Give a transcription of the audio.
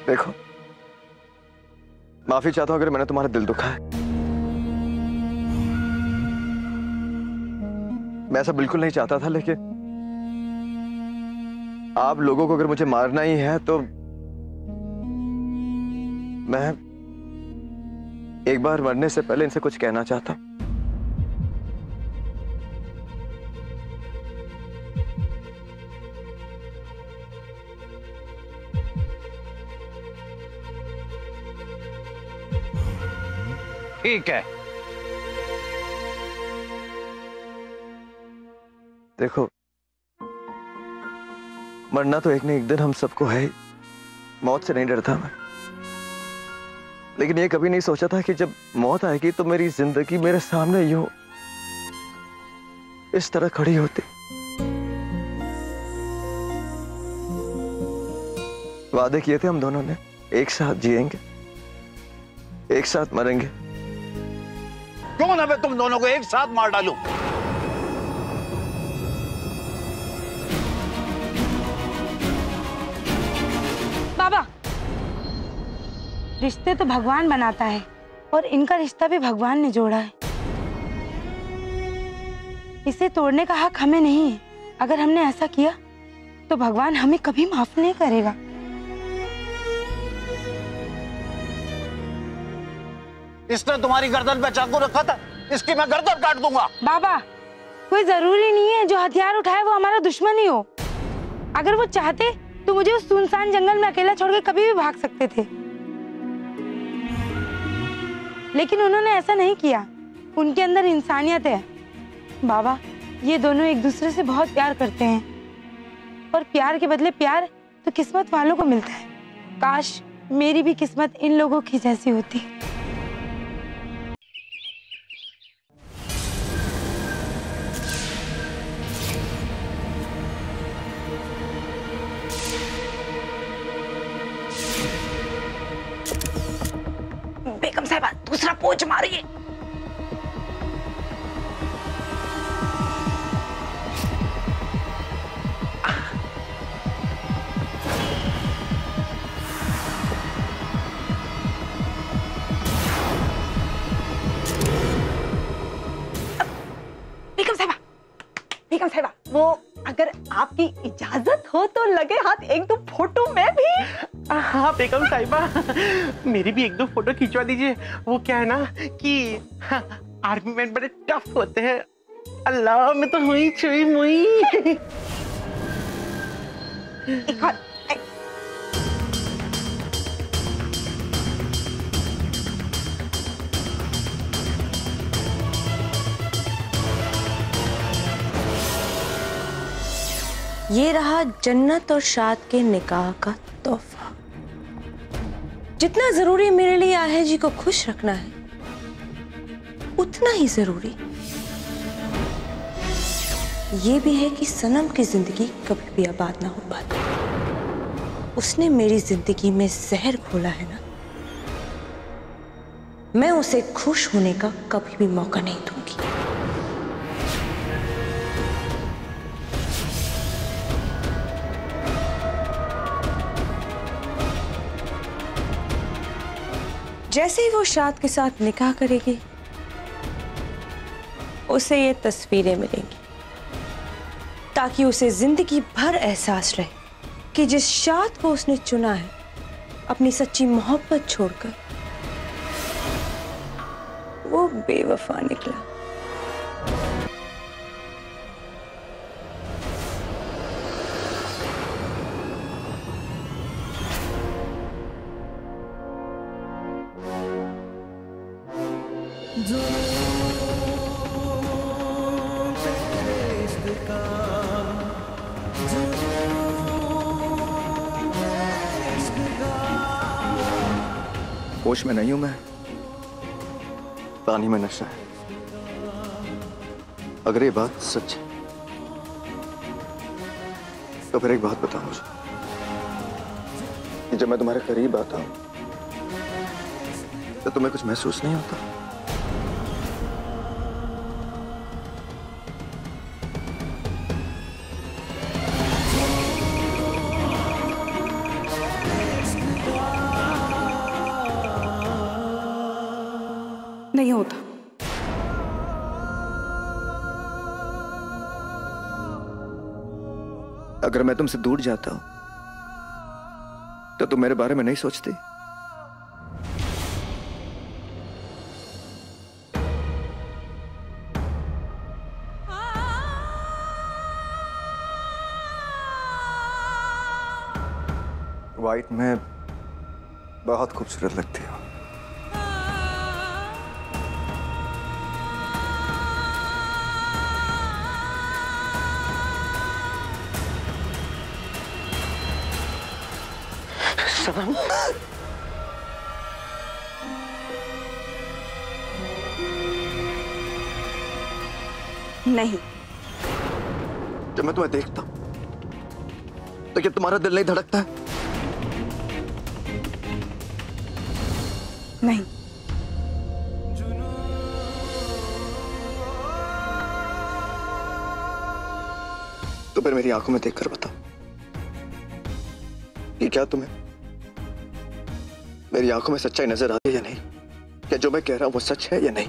देखो, माफी चाहता हूं अगर मैंने तुम्हारा दिल दुखा है। मैं ऐसा बिल्कुल नहीं चाहता था, लेकिन आप लोगों को अगर मुझे मारना ही है तो मैं एक बार मरने से पहले इनसे कुछ कहना चाहता हूं। ठीक है। देखो, मरना तो एक न एक दिन हम सबको है। मौत से नहीं डरता मैं, लेकिन ये कभी नहीं सोचा था कि जब मौत आएगी तो मेरी जिंदगी मेरे सामने यूं इस तरह खड़ी होती। वादे किए थे हम दोनों ने, एक साथ जिएंगे, एक साथ मरेंगे। कौन है मैं तुम दोनों को एक साथ मार डालूं? बाबा, रिश्ते तो भगवान बनाता है और इनका रिश्ता भी भगवान ने जोड़ा है। इसे तोड़ने का हक हमें नहीं है। अगर हमने ऐसा किया तो भगवान हमें कभी माफ नहीं करेगा। इसने तुम्हारी गर्दन पे चाकू रखा था, इसकी मैं गर्दन काट दूंगा। बाबा, कोई जरूरी नहीं है जो हथियार उठाए वो हमारा दुश्मन ही हो। अगर वो चाहते तो मुझे उस सुनसान जंगल में अकेला छोड़ के कभी भी भाग सकते थे, लेकिन उन्होंने ऐसा नहीं किया। उनके अंदर इंसानियत है। बाबा, ये दोनों एक दूसरे से बहुत प्यार करते हैं और प्यार के बदले प्यार तो किस्मत वालों को मिलता है। काश मेरी भी किस्मत इन लोगों की जैसी होती। बेगम साहिबा, दूसरा पोंछ मारिए। बेगम साहिबा, वो अगर आपकी इजाजत हो तो लगे हाथ एक दो फोटो में भी। हाँ बेगम साहिबा, मेरी भी एक दो फोटो खिंचवा दीजिए। वो क्या है ना कि आर्मी मैन बड़े टफ होते हैं। अल्लाह, मैं तो हुई छुई मुई। एक और, ये रहा जन्नत और शाद के निकाह का तोहफा। जितना जरूरी मेरे लिए आहे जी को खुश रखना है, उतना ही जरूरी ये भी है कि सनम की जिंदगी कभी भी आबाद ना हो पाती। उसने मेरी जिंदगी में जहर घोला है ना, मैं उसे खुश होने का कभी भी मौका नहीं दूंगी। जैसे ही वो शाद के साथ निकाह करेगी, उसे ये तस्वीरें मिलेंगी ताकि उसे जिंदगी भर एहसास रहे कि जिस शाद को उसने चुना है अपनी सच्ची मोहब्बत छोड़कर, वो बेवफा निकला। होश में नहीं हूं मैं, पानी में नशा है। अगर ये बात सच है तो फिर एक बात बताओ मुझे कि जब मैं तुम्हारे करीब आता हूं तो तुम्हें कुछ महसूस नहीं होता? नहीं होता। अगर मैं तुमसे दूर जाता हूं तो तुम मेरे बारे में नहीं सोचती? वाइट में बहुत खूबसूरत लगती हो। सनम, नहीं। जब मैं तुम्हें देखता हूं तो क्या तुम्हारा दिल नहीं धड़कता है? नहीं। तो फिर मेरी आंखों में देखकर बताओ कि क्या तुम्हें मेरी आंखों में सच्चाई नजर आती है या नहीं? क्या जो मैं कह रहा हूं वो सच है या नहीं?